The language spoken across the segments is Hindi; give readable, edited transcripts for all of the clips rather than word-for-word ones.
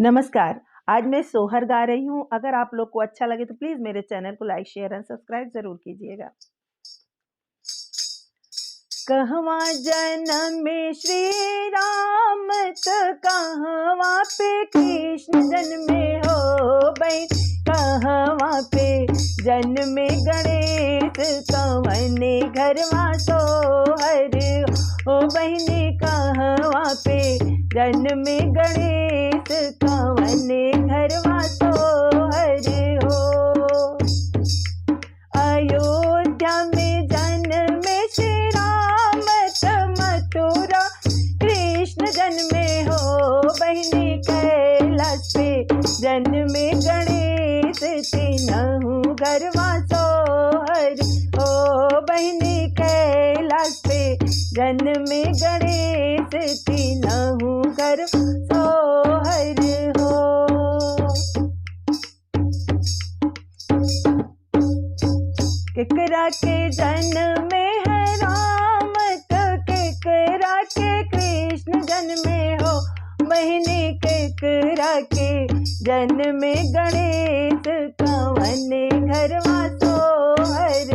नमस्कार। आज मैं सोहर गा रही हूँ। अगर आप लोग को अच्छा लगे तो प्लीज़ मेरे चैनल को लाइक, शेयर एंड सब्सक्राइब ज़रूर कीजिएगा। कहवा जन्मे श्री राम त कहवा पे कृष्ण जन्मे हो बहन, कहवा पे जन्मे गणेश कवने घरवा सोहर ओ बहनी, कहवा पे जन्मे गणेश कवने घरवा सोहर हो। अयोध्या में जन्मे श्री राम त मथुरा कृष्ण जन्मे हो बहनी, कैलाश पे जन्मे गणेश तीनहु घरवा सोहर ओ बहनी, कैलाश पे जन्मे गणेश तीनहु घर सोहर हो। केकरा के जन्मे है राम तो केकरा के कृष्ण जन्मे हो बहनी, केकरा के जन्मे गणेश कवने घरवा सोहर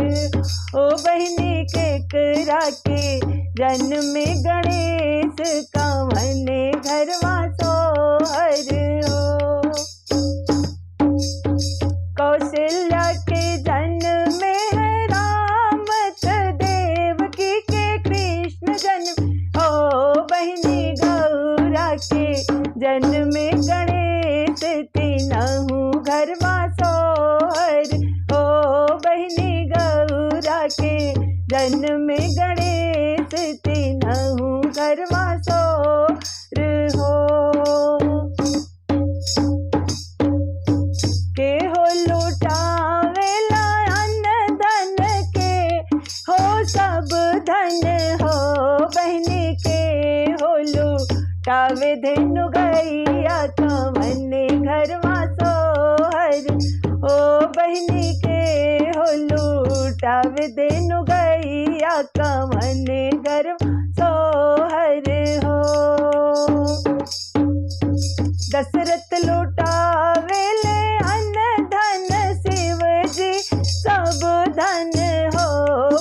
ओ बहनी, केकरा के जन्मे गणेश कवने घरवा सोहर हो। कौशल्या के जन्मे है राम त देवकी के कृष्ण जन्म हो बहनी, गौरा के जन्मे गणेश तीनहु घरवा सोहर हो बहनी, गौरा के जन्मे गणेश तीनहु घरवा सोहर हो। के हो लुटावेला अन्न धन के हो सब धन हो बहनी, के हो लुटावे धेनु गैया कवने घरवा सोहर ओ बहनी, के हो लुटावे धेनु गैया कवने घरवा सोहर हो। दशरथ लुटावेले अन्न धन शिव जी सब धन हो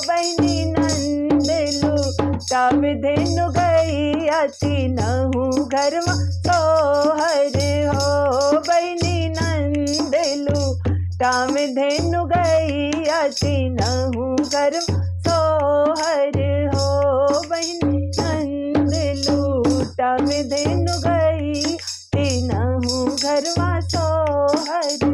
बहनी, नंद लुटावे धेनु गैया तीनहु घरवा सोहर हो बहनी, नंद लुटावे धेनु गैया तीनहु घरवा सोहर हो बहनी, नंद लुटावे धेनु गैया तीनहु घरवा सोहर।